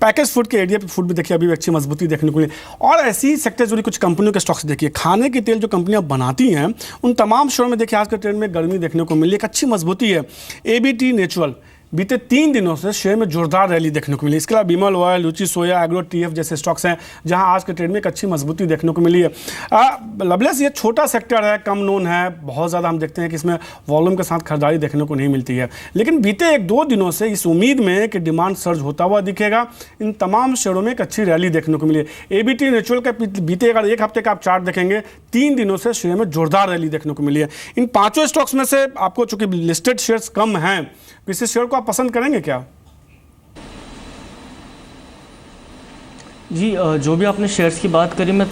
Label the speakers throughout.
Speaker 1: Package food के area पे food में देखिए अभी भी अच्छी मजबूती देखने को मिली। और ऐसी ही सेक्टर जुड़ी कुछ कंपनियों के स्टॉक्स देखिए, खाने के तेल जो कंपनियां बनाती हैं उन तमाम शेयरों में देखिए आज के ट्रेंड में गर्मी देखने को मिली, एक अच्छी मजबूती है। एबीटी नेचुरल बीते 3 दिनों से शेयर में जोरदार रैली देखने को मिली। इसके अलावा बिमल ऑयल, रुचि सोया, एग्रो टीएफ जैसे स्टॉक्स हैं जहां आज के ट्रेड में एक अच्छी मजबूती देखने को मिली है। लवलेस ये छोटा सेक्टर है, कम नोन है, बहुत ज़्यादा हम देखते हैं कि इसमें वॉल्यूम के साथ खरीदारी देखने को नहीं मिलती है, लेकिन बीते 1-2 दिनों से इस उम्मीद में कि डिमांड सर्ज होता हुआ दिखेगा, इन तमाम शेयरों में एक अच्छी रैली देखने को मिली है। एबीटी नेचुरल का बीते अगर 1 हफ्ते का आप चार्ट देखेंगे, 3 दिनों से शेयर में जोरदार रैली देखने को मिली है। इन 5 स्टॉक्स में से आपको चूंकि लिस्टेड शेयर्स कम हैं, किसी शेयर को आप पसंद करेंगे क्या?
Speaker 2: जी, जो भी आपने शेयर्स की बात करी, मैं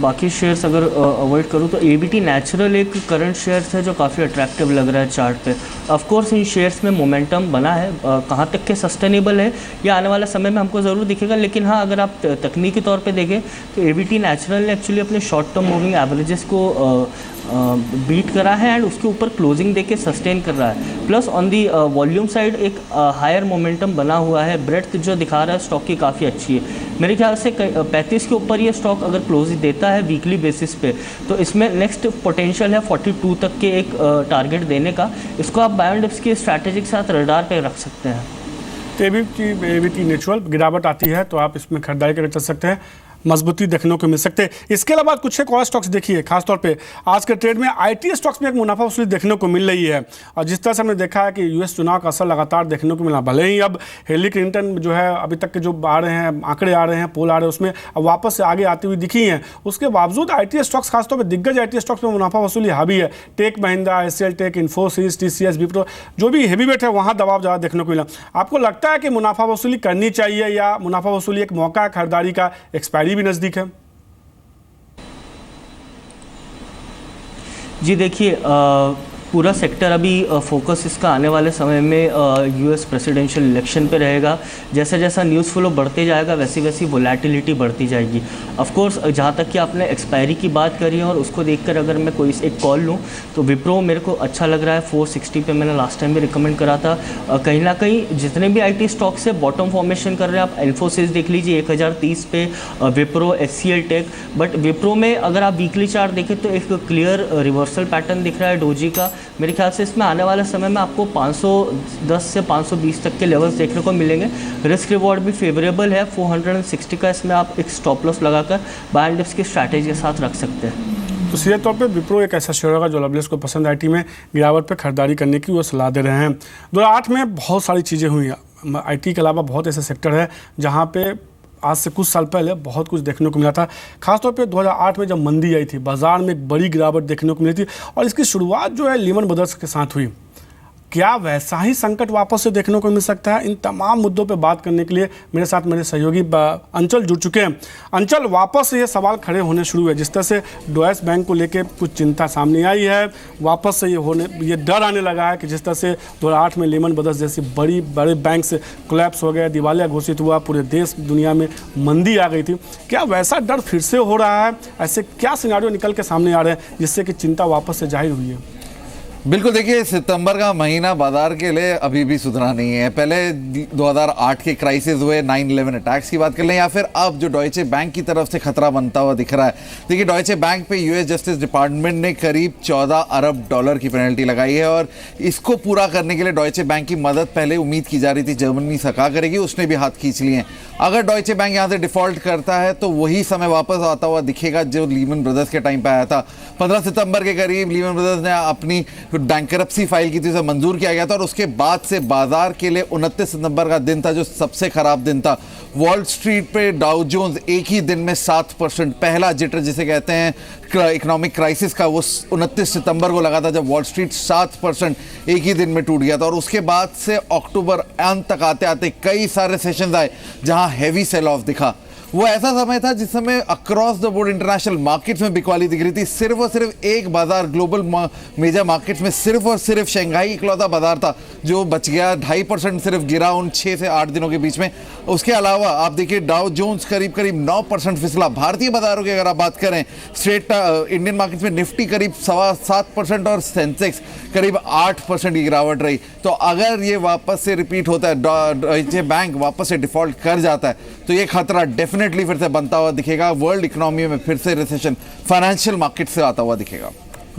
Speaker 2: बाकी शेयर्स अगर अवॉइड करूँ तो एबीटी नेचुरल एक करंट शेयर्स है जो काफ़ी अट्रैक्टिव लग रहा है चार्ट पे। ऑफ कोर्स इन शेयर्स में मोमेंटम बना है, कहाँ तक के सस्टेनेबल है ये आने वाले समय में हमको ज़रूर दिखेगा, लेकिन हाँ अगर आप तकनीकी तौर पे देखें तो एबीटी नेचुरल ने एक्चुअली अपने शॉर्ट टर्म मूविंग एवरेजेस को बीट करा है एंड उसके ऊपर क्लोजिंग देके सस्टेन कर रहा है। Plus on the volume side एक हायर मोमेंटम बना हुआ है, ब्रेड्थ जो दिखा रहा है स्टॉक की काफ़ी अच्छी है। मेरे ख्याल से 35 के ऊपर ये स्टॉक अगर क्लोजिंग देता है वीकली बेसिस पे तो इसमें नेक्स्ट पोटेंशियल है 42 तक के एक टारगेट देने का। इसको आप बाय एंड डिप्स की स्ट्रैटेजी के साथ रडार पे रख सकते हैं।
Speaker 1: एबीटी नेचुरल गिरावट आती है तो आप इसमें खरीदारी करके चल सकते हैं, मजबूती देखने को मिल सकते हैं। इसके अलावा कुछ एक और स्टॉक्स देखिए, खासतौर पे आज के ट्रेड में आईटी स्टॉक्स में एक मुनाफा वसूली देखने को मिल रही है। और जिस तरह से हमने देखा है कि यूएस चुनाव का असर लगातार देखने को मिला, भले ही अब हिलरी क्लिंटन जो है अभी तक के जो आ रहे हैं आंकड़े आ रहे हैं, पोल आ रहे हैं, उसमें अब वापस से आगे आती हुई दिखी हैं, उसके बावजूद आईटी स्टॉक्स खासतौर पर दिग्गज आईटी स्टॉक्स में मुनाफा वसूली हावी है। Tech Mahindra, HCL Tech, Infosys, TCS, Wipro, जो भी हेवी वेट है वहाँ दबाव ज़्यादा देखने को मिला। आपको लगता है कि मुनाफा वसूली करनी चाहिए या मुनाफा वसूली एक मौका है खरीदारी का, एक्सपायरी भी नज़दीक है?
Speaker 2: जी देखिए, पूरा सेक्टर अभी फोकस इसका आने वाले समय में यूएस प्रेसिडेंशियल इलेक्शन पे रहेगा। जैसा जैसा न्यूज़ फ्लो बढ़ते जाएगा वैसी वैसी वोलेटिलिटी बढ़ती जाएगी। ऑफ कोर्स जहाँ तक कि आपने एक्सपायरी की बात करी है और उसको देखकर अगर मैं कोई एक कॉल लूँ तो विप्रो मेरे को अच्छा लग रहा है। 460 पे मैंने लास्ट टाइम भी रिकमेंड करा था। कहीं ना कहीं जितने भी आईटी स्टॉक्स है बॉटम फॉर्मेशन कर रहे हैं। आप इन्फोसिस देख लीजिए 1030 पे, Wipro, HCL Tech. But Wipro में अगर आप वीकली चार्ट देखें तो एक क्लियर रिवर्सल पैटर्न दिख रहा है डोजी का। मेरे ख्याल से इसमें आने वाले समय में आपको 510 से 520 तक के लेवल्स देखने को मिलेंगे। रिस्क रिवॉर्ड भी फेवरेबल है। 460 का इसमें आप एक स्टॉप लॉस लगाकर बाय एंड डिप्स की स्ट्रैटेजी के साथ रख सकते हैं।
Speaker 1: तो सीधे तौर पे विप्रो एक ऐसा शेयर होगा जो लवलेस को पसंद आईटी में गिरावट पे खरीदारी करने की वो सलाह दे रहे हैं। 2008 में बहुत सारी चीज़ें हुई, आईटी के अलावा बहुत ऐसे सेक्टर है जहाँ पे आज से कुछ साल पहले बहुत कुछ देखने को मिला था। खासतौर पे 2008 में जब मंदी आई थी, बाजार में एक बड़ी गिरावट देखने को मिली थी और इसकी शुरुआत जो है लीमन ब्रदर्स के साथ हुई। क्या वैसा ही संकट वापस से देखने को मिल सकता है? इन तमाम मुद्दों पे बात करने के लिए मेरे साथ मेरे सहयोगी अंचल जुड़ चुके हैं। अंचल, वापस से ये सवाल खड़े होने शुरू हुए, जिस तरह से डॉयश बैंक को लेके कुछ चिंता सामने आई है, वापस से ये डर आने लगा है कि जिस तरह से 2008 में लीमन ब्रदर्स जैसी बड़े बैंक से कोलैप्स हो गया, दिवालिया घोषित हुआ, पूरे देश दुनिया में मंदी आ गई थी, क्या वैसा डर फिर से हो रहा है? ऐसे क्या सिनारियो निकल के सामने आ रहे हैं जिससे कि चिंता वापस से जाहिर हुई है?
Speaker 3: बिल्कुल, देखिए सितंबर का महीना बाजार के लिए अभी भी सुधरा नहीं है। पहले 2008 के क्राइसिस हुए, 9/11 अटैक्स की बात कर लें, या फिर अब जो डॉयचे बैंक की तरफ से खतरा बनता हुआ दिख रहा है। देखिए डॉयचे बैंक पे यूएस जस्टिस डिपार्टमेंट ने करीब $14 अरब की पेनल्टी लगाई है और इसको पूरा करने के लिए डॉयचे बैंक की मदद पहले उम्मीद की जा रही थी जर्मनी सरकार करेगी, उसने भी हाथ खींच लिए हैं। अगर डॉयचे बैंक यहाँ से डिफॉल्ट करता है तो वही समय वापस आता हुआ दिखेगा जो लीमन ब्रदर्स के टाइम पे आया था। 15 सितंबर के करीब लीमन ब्रदर्स ने अपनी बैंकरप्सी फाइल की थी, उसे मंजूर किया गया था और उसके बाद से बाजार के लिए 29 सितंबर का दिन था जो सबसे खराब दिन था। वॉल स्ट्रीट पे डाउ जोन्स एक ही दिन में 7%, पहला जिटर जिसे कहते हैं इकोनॉमिक क्राइसिस का, वो 29 सितंबर को लगा था जब वॉल स्ट्रीट 7% एक ही दिन में टूट गया था। और उसके बाद से अक्टूबर अंत तक आते आते कई सारे सेशंस आए जहां हैवी सेल ऑफ दिखा। वो ऐसा समय था जिस समय across the board international markets में बिकवाली दिख रही थी। सिर्फ और सिर्फ एक बाजार ग्लोबल मेजर मार्केट्स में सिर्फ और सिर्फ शंघाई इकलौता बाजार था जो बच गया, 2.5% सिर्फ गिरा उन 6 से 8 दिनों के बीच में। उसके अलावा आप देखिए डाउ जोन्स करीब 9% फिसला। भारतीय बाजारों की अगर आप बात करें, स्ट्रेट इंडियन मार्केट्स में निफ्टी करीब 7.25% और सेंसेक्स करीब 8% की गिरावट रही। तो अगर ये वापस से रिपीट होता है, डॉइचे बैंक वापस से डिफॉल्ट कर जाता है, तो ये खतरा डेफिनेटली फिर से बनता हुआ दिखेगा। वर्ल्ड इकोनॉमी में फिर से रिसेशन फाइनेंशियल मार्केट से आता हुआ दिखेगा।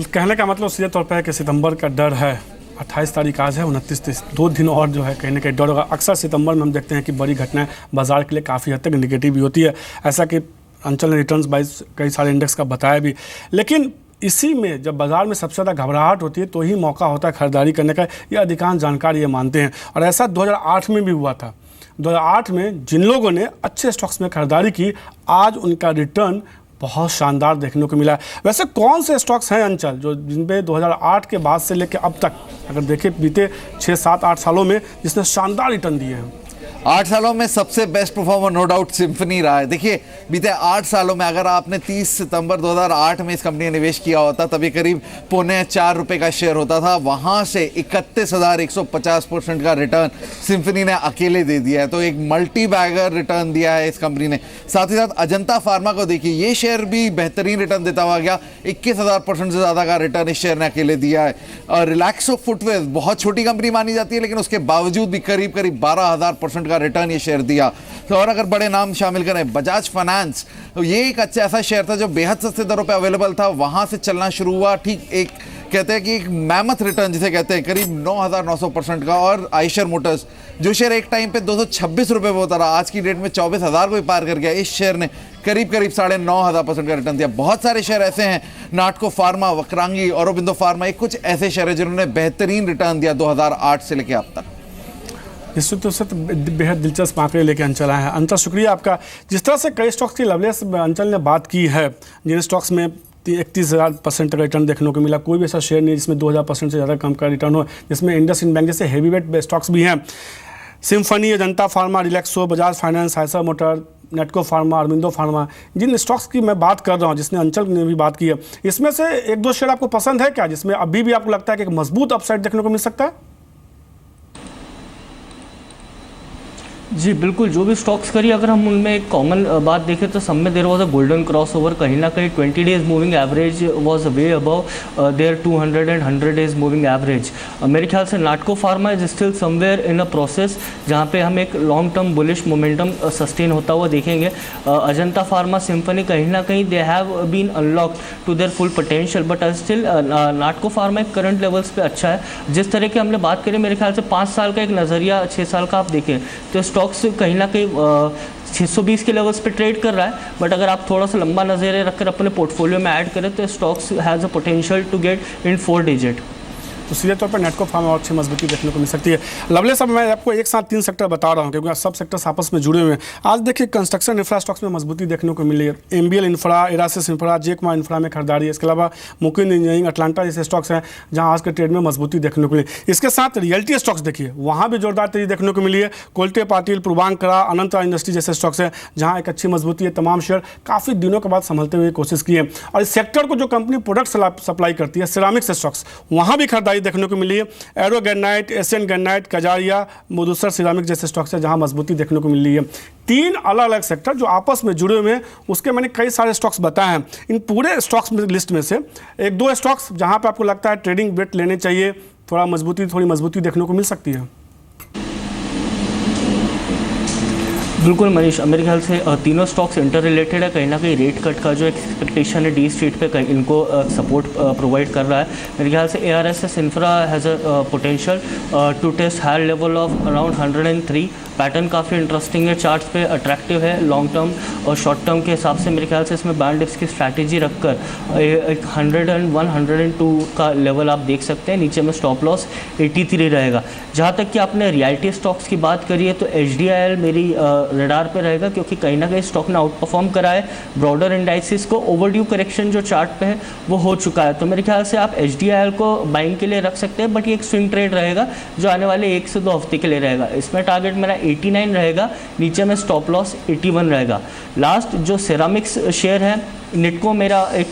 Speaker 1: कहने का मतलब सीधे तौर पर है कि सितंबर का डर है। 28 तारीख आज है, 29 2 दिन और जो है कहीं ना कहीं डर होगा। अक्सर सितंबर में हम देखते हैं कि बड़ी घटनाएं बाजार के लिए काफ़ी हद तक निगेटिव भी होती है, ऐसा कि अंचल ने रिटर्न्स बाइज कई सारे इंडेक्स का बताया भी। लेकिन इसी में जब बाजार में सबसे ज़्यादा घबराहट होती है तो ही मौका होता है खरीदारी करने का, ये अधिकांश जानकार ये मानते हैं। और ऐसा 2008 में भी हुआ था। 2008 में जिन लोगों ने अच्छे स्टॉक्स में खरीदारी की, आज उनका रिटर्न बहुत शानदार देखने को मिला है। वैसे कौन से स्टॉक्स हैं अंचल जो जिन पे 2008 के बाद से लेकर अब तक अगर देखें बीते 6, 7, 8 सालों में जिसने शानदार रिटर्न दिए हैं?
Speaker 3: 8 सालों में सबसे best performer no doubt Symphony रहा है। देखिए बीते 8 सालों में अगर आपने 30 सितंबर 2008 में इस कंपनी में निवेश किया होता तब ये करीब ₹4.25 का शेयर होता था। वहां से 31,150% का रिटर्न सिम्फनी ने अकेले दे दिया है। तो एक मल्टी बैगर रिटर्न दिया है इस कंपनी ने। साथ ही साथ अजंता फार्मा को देखिए, ये शेयर भी बेहतरीन रिटर्न देता हुआ गया। 21,000% से ज़्यादा का रिटर्न इस शेयर ने अकेले दिया है। और रिलैक्सो फुटवेयर बहुत छोटी कंपनी मानी जाती है, लेकिन उसके बावजूद भी करीब 12,000% का रिटर्न ये शेयर दिया। तो और अगर बड़े नाम शामिल करें, बजाज फाइनेंस, तो ये एक अच्छा ऐसा शेयर था जो बेहद सस्ते दरों पे अवेलेबल था, वहां से चलना शुरू हुआ। ठीक एक कहते हैं कि एक मैमथ रिटर्न जिसे कहते हैं, करीब 9,900% का। और आइशर मोटर्स जो शेयर एक टाइम पे 226 रुपए पे होता रहा, आज की डेट में 24,000 को भी पार कर गया, इस शेयर ने करीब 9,500% का रिटर्न दिया। बहुत सारे शेयर ऐसे हैं, नाटको फार्मा, वक्रांगी, औरोबिंदो फार्मा, ये कुछ ऐसे शेयर हैं जिन्होंने बेहतरीन रिटर्न दिया 2008 से लेकर अब तक।
Speaker 1: निश्चित रूप से तो बेहद दिलचस्प आंकड़े लेके अंचल आए हैं। अंचल शुक्रिया आपका। जिस तरह से कई स्टॉक्स की लवलेस अंचल ने बात की है, जिन स्टॉक्स में 31,000% का रिटर्न देखने को मिला, कोई भी ऐसा शेयर नहीं जिसमें 2,000% से ज़्यादा कम का रिटर्न हो, जिसमें इंडसइंड बैंक जैसे हैवी वेट स्टॉक्स भी हैं। Symphony, Ajanta Pharma, Relaxo, Bajaj Finance, Eicher Motor, Natco Pharma, Aurobindo Pharma, जिन स्टॉक्स की मैं बात कर रहा हूँ, जिसने अंचल ने भी बात की है, इसमें से 1-2 शेयर आपको पसंद है क्या, जिसमें अभी भी आपको लगता है कि एक मजबूत अपसाइड देखने को मिल सकता है?
Speaker 2: जी बिल्कुल, जो भी स्टॉक्स करी, अगर हम उनमें एक कॉमन बात देखें तो सब में there was a golden crossover. कहीं ना कहीं 20 days moving average was way above their 200 and 100 days moving average. मेरे ख्याल से Natco Pharma is still somewhere in a process जहाँ पे हम एक long term bullish momentum sustain होता हुआ देखेंगे। अजंता फार्मा, सिम्फनी, कहीं ना कहीं they have been unlock to their full potential, but still Natco Pharma एक करंट लेवल्स पे अच्छा है। जिस तरह की हमने बात करी, मेरे ख्याल से 5 साल का एक नज़रिया, 6 साल का आप देखें तो स्टॉक्स कहीं ना कहीं 620 के लेवल्स पे ट्रेड कर रहा है। बट अगर आप थोड़ा सा लंबा नज़रिया रखकर अपने पोर्टफोलियो में ऐड करें तो stocks has a potential to get in 4 digit.
Speaker 1: तो सीधे तौर पर नेटको फार्मा और अच्छी मजबूती देखने को मिल सकती है। लवले साहब, मैं आपको एक साथ 3 सेक्टर बता रहा हूँ क्योंकि सब सेक्टर्स आपस में जुड़े हुए हैं। आज देखिए कंस्ट्रक्शन इंफ्रा स्टॉक्स में मजबूती देखने को मिली है। एमबीएल इंफ्रा, एरासिस इंफ्रा, जेकुमा इंफ्रा में खरीदारी है। इसके अलावा मुकिन इंजीनियरिंग, अटलांटा जैसे स्टॉक्स हैं जहाँ आज के ट्रेड में मजबूती देखने को मिली। इसके साथ रियल्टी स्टॉक्स देखिए, वहाँ भी जोरदार तेजी देखने को मिली है। कोल्टे पाटिल, पूर्वांकरा, अनंता इंडस्ट्री जैसे स्टॉक्स हैं जहाँ एक अच्छी मजबूती है। तमाम शेयर काफ़ी दिनों के बाद संभलते हुए कोशिश की है। और इस सेक्टर को जो कंपनी प्रोडक्ट सप्लाई करती है, सिरामिक्स स्टॉक्स, वहाँ भी खरीदारी देखने को मिली है। Arrow granite, Asian granite, Kajaria, Mudassar ceramic जैसे स्टॉक्स है जहां मजबूती देखने को मिल रही है। 3 अलग अलग सेक्टर जो आपस में जुड़े हुए हैं, उसके मैंने कई सारे स्टॉक्स बताए हैं। इन पूरे स्टॉक्स लिस्ट में से 1-2 स्टॉक्स जहां पे आपको लगता है ट्रेडिंग बेट लेने चाहिए, थोड़ी मजबूती देखने को मिल सकती है।
Speaker 2: बिल्कुल मनीष, मेरे ख्याल से तीनों स्टॉक्स इंटर रिलेटेड है। कहीं ना कहीं रेट कट का जो एक्सपेक्टेशन है डी स्ट्रीट पे इनको सपोर्ट प्रोवाइड कर रहा है। मेरे ख्याल से ARSS Infra has a potential to test higher level of around 103। Pattern काफ़ी इंटरेस्टिंग है, चार्ट्स पे अट्रैक्टिव है। लॉन्ग टर्म और शॉर्ट टर्म के हिसाब से मेरे ख्याल से इसमें बैंड डिप्स की स्ट्रैटेजी रखकर एक 101, 102 का लेवल आप देख सकते हैं। नीचे में स्टॉप लॉस 83 रहेगा। जहाँ तक कि आपने रियल्टी स्टॉक्स की बात करी है तो HDIL मेरी रडार पे रहेगा, क्योंकि कहीं ना कहीं स्टॉक ने आउट परफॉर्म करा है ब्रॉडर इंडाइसिस को। ओवरड्यू करेक्शन जो चार्ट पे है वो हो चुका है, तो मेरे ख्याल से आप HDIL को बाइंग के लिए रख सकते हैं। बट ये एक स्विंग ट्रेड रहेगा जो आने वाले 1 से 2 हफ्ते के लिए रहेगा। इसमें टारगेट मेरा 89 रहेगा, नीचे में स्टॉप लॉस 81 रहेगा। लास्ट जो सेरामिक्स शेयर है, निटको मेरा एक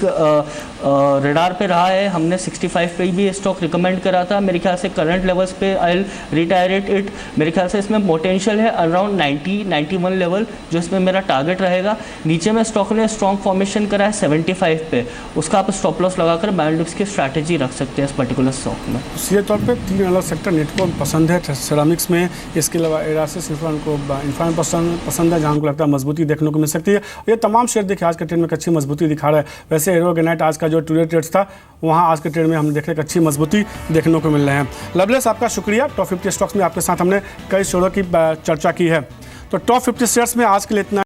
Speaker 2: रडार पे रहा है, हमने 65 पे भी स्टॉक रिकमेंड करा था। मेरे ख्याल से करंट लेवल्स पे आई रिटायर इट। मेरे ख्याल से इसमें पोटेंशियल है अराउंड 90-91 लेवल, जो इसमें मेरा टारगेट रहेगा। नीचे में स्टॉक ने स्ट्रॉन्ग फॉर्मेशन करा है 75 पे, उसका आप स्टॉप लॉस लगाकर बायोडिप्स की स्ट्रैटेजी रख सकते हैं इस पर्टिकुलर स्टॉक में।
Speaker 1: सीधे तौर पे 3 अलग सेक्टर निटको पसंद है सेरामिक्स में, इसके अलावा एरासिस इंफ्रान को पसंद है, जहाँ हमको लगता है मजबूती देखने को मिल सकती है। ये तमाम शेयर देखिए आज के ट्रेड में अच्छी मजबूती दिखा रहा है। वैसे एरोगेनाइट आज का जो टुडे ट्रेड्स था, वहाँ आज के ट्रेड में हमने देखा एक अच्छी मजबूती देखने को मिल रहे हैं। लवलेस, आपका शुक्रिया। टॉप 50 स्टॉक्स में आपके साथ हमने कई शेयरों की चर्चा की है। तो टॉप 50 शेयर्स में आज के लिए इतना।